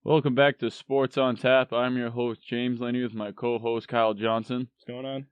Welcome back to Sports on Tap. I'm your host, James Laney, with my co-host, Kyle Johnson. What's going on?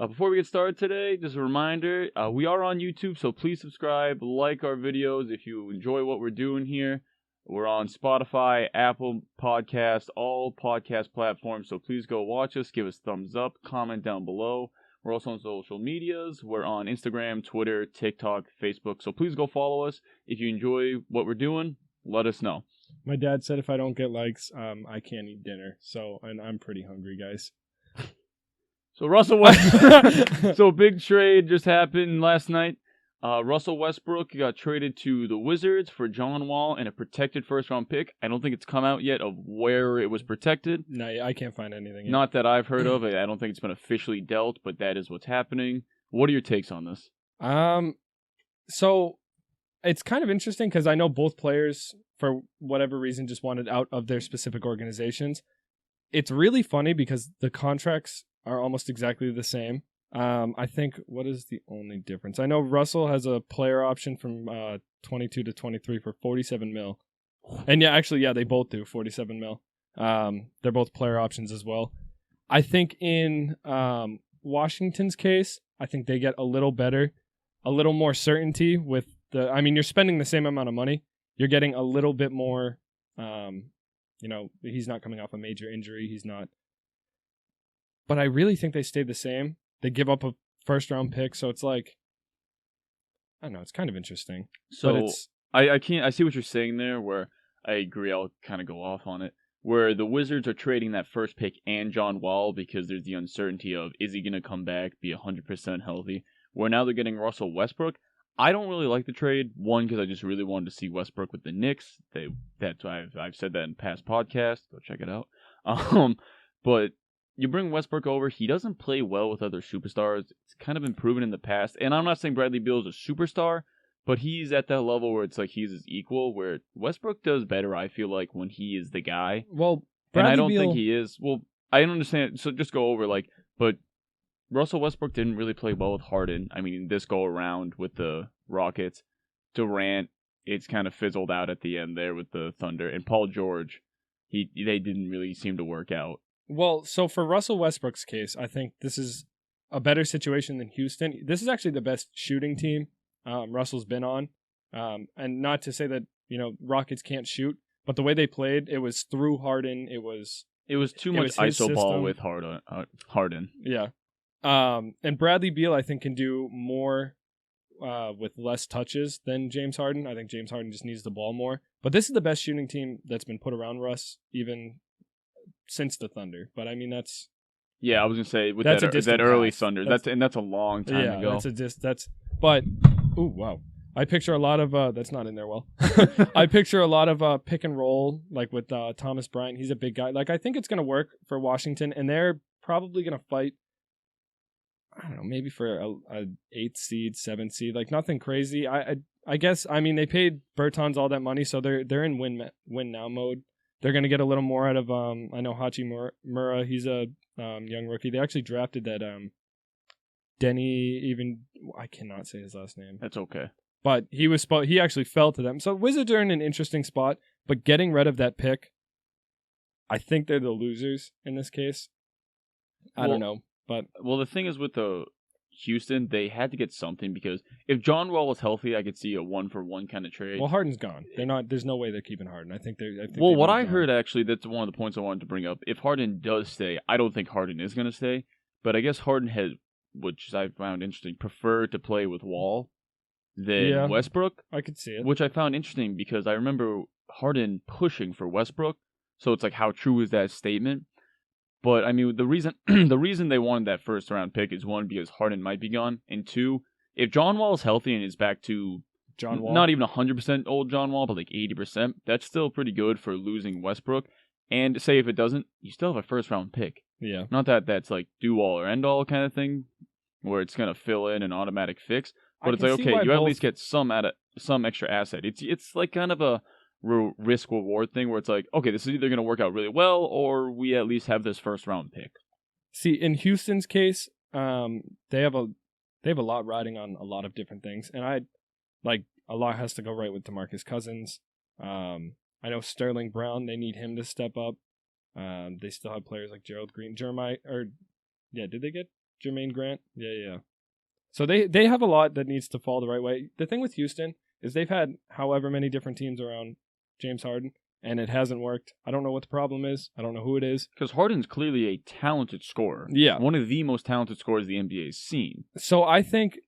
Before we get started today, just a reminder, we are on YouTube, so please subscribe, like our videos if you enjoy what we're doing here. We're on Spotify, Apple Podcasts, all podcast platforms, so please go watch us, give us a thumbs up, comment down below. We're also on social medias. We're on Instagram, Twitter, TikTok, Facebook, so please go follow us. If you enjoy what we're doing, let us know. My dad said if I don't get likes, I can't eat dinner. And I'm pretty hungry, guys. So Russell Westbrook. So big trade just happened last night. Russell Westbrook got traded to the Wizards for John Wall and a protected first-round pick. I don't think it's come out yet of where it was protected. No, I can't find anything yet. Not that I've heard of it. I don't think it's been officially dealt, but that is what's happening. What are your takes on this? So it's kind of interesting because I know both players, for whatever reason, just wanted out of their specific organizations. It's really funny because the contracts are almost exactly the same. I think, what is the only difference? I know Russell has a player option from 22 to 23 for $47 million. And they both do $47 million. They're both player options as well. I think in Washington's case, I think they get a little better, a little more certainty with you're spending the same amount of money. You're getting a little bit more, he's not coming off a major injury. He's not. But I really think they stayed the same. They give up a first-round pick, so it's like, I don't know, it's kind of interesting. So I see what you're saying there, where I agree, I'll kind of go off on it, where the Wizards are trading that first pick and John Wall because there's the uncertainty of, is he going to come back, be 100% healthy, where now they're getting Russell Westbrook. I don't really like the trade, one, because I just really wanted to see Westbrook with the Knicks. I've said that in past podcasts. Go check it out. But you bring Westbrook over, he doesn't play well with other superstars. It's kind of been proven in the past. And I'm not saying Bradley Beal is a superstar, but he's at that level where it's like he's his equal, where Westbrook does better, I feel like, when he is the guy. Well, and I don't think he is. Well, I understand. So just go over, but Russell Westbrook didn't really play well with Harden. I mean, this go around with the Rockets. Durant, it's kind of fizzled out at the end there with the Thunder. And Paul George, they didn't really seem to work out. Well, so for Russell Westbrook's case, I think this is a better situation than Houston. This is actually the best shooting team Russell's been on. And not to say that, Rockets can't shoot, but the way they played, it was through Harden. It was too much iso ball with Harden. Yeah. And Bradley Beal, I think, can do more with less touches than James Harden. I think James Harden just needs the ball more. But this is the best shooting team that's been put around Russ, even since the Thunder. But I mean, that's... Yeah, I was going to say, with that early Thunder, that's a long time ago. But, ooh, wow. I picture a lot of, that's not in there well. I picture a lot of pick and roll, like with Thomas Bryant. He's a big guy. Like, I think it's going to work for Washington, and they're probably going to fight, I don't know, maybe for a 8th seed, 7th seed, like nothing crazy. I guess, I mean, they paid Bertans all that money, so they're in win now mode. They're going to get a little more out of, I know Hachimura, he's a young rookie. They actually drafted that Denny, I cannot say his last name. That's okay. But he actually fell to them. So Wizards are in an interesting spot, but getting rid of that pick, I think they're the losers in this case. I don't know. But the thing is with the Houston, they had to get something, because if John Wall was healthy, I could see a 1-for-1 kind of trade. Well, Harden's gone. There's no way they're keeping Harden. I think what I heard, actually, that's one of the points I wanted to bring up. If Harden does stay, I don't think Harden is going to stay, but I guess Harden has, which I found interesting, preferred to play with Wall than Westbrook. I could see it. Which I found interesting because I remember Harden pushing for Westbrook, so it's like, how true is that statement? But, I mean, the reason they wanted that first-round pick is, one, because Harden might be gone, and two, if John Wall is healthy and is back to John Wall, not even 100% old John Wall, but like 80%, that's still pretty good for losing Westbrook. And say if it doesn't, you still have a first-round pick. Yeah. Not that that's like do-all or end-all kind of thing, where it's going to fill in an automatic fix, but it's like, okay, you at least get some extra asset. It's like kind of a risk-reward thing where it's like, okay, this is either going to work out really well, or we at least have this first-round pick. See, in Houston's case, they have a lot riding on a lot of different things, and a lot has to go right with DeMarcus Cousins. I know Sterling Brown, they need him to step up. They still have players like Gerald Green, did they get Jermaine Grant? Yeah. So they have a lot that needs to fall the right way. The thing with Houston is they've had however many different teams around James Harden, and it hasn't worked. I don't know what the problem is. I don't know who it is. Because Harden's clearly a talented scorer. Yeah. One of the most talented scorers the NBA has seen. So I think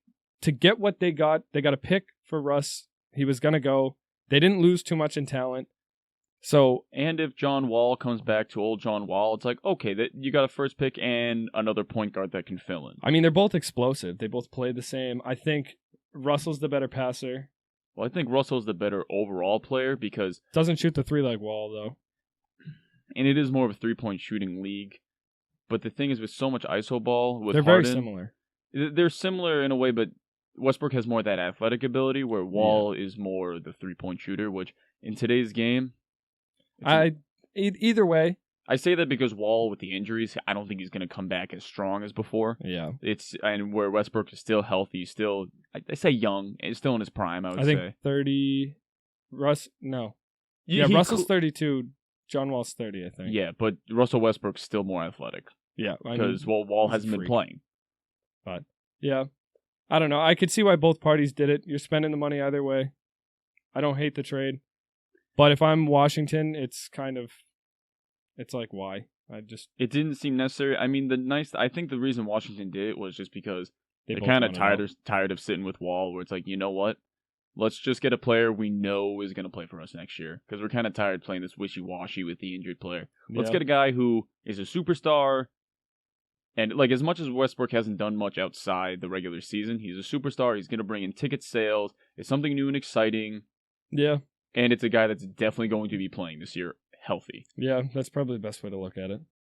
to get what they got a pick for Russ. He was going to go. They didn't lose too much in talent. So, and if John Wall comes back to old John Wall, it's like, okay, that you got a first pick and another point guard that can fill in. I mean, they're both explosive. They both play the same. I think Russell's the better passer. Well, I think Russell's the better overall player because... Doesn't shoot the three-leg wall, though. And it is more of a three-point shooting league. But the thing is, with so much iso ball with they're Harden... very similar. They're similar in a way, but Westbrook has more of that athletic ability, where Wall is more the three-point shooter, which in today's game... Either way... I say that because Wall, with the injuries, I don't think he's going to come back as strong as before. Yeah. And where Westbrook is still healthy, still, I say young, is still in his prime, I think say. 30... Russell's 32, John Wall's 30, I think. Yeah, but Russell Westbrook's still more athletic. Yeah. Because Wall hasn't been playing. But, yeah. I don't know. I could see why both parties did it. You're spending the money either way. I don't hate the trade. But if I'm Washington, it's like, why? It didn't seem necessary. I mean, I think the reason Washington did it was just because they're both kind of wanted tired of sitting with Wall, where it's like, you know what? Let's just get a player we know is going to play for us next year. Because we're kind of tired playing this wishy-washy with the injured player. Let's get a guy who is a superstar. And like, as much as Westbrook hasn't done much outside the regular season, he's a superstar. He's going to bring in ticket sales. It's something new and exciting. Yeah. And it's a guy that's definitely going to be playing this year healthy. Yeah, that's probably the best way to look at it.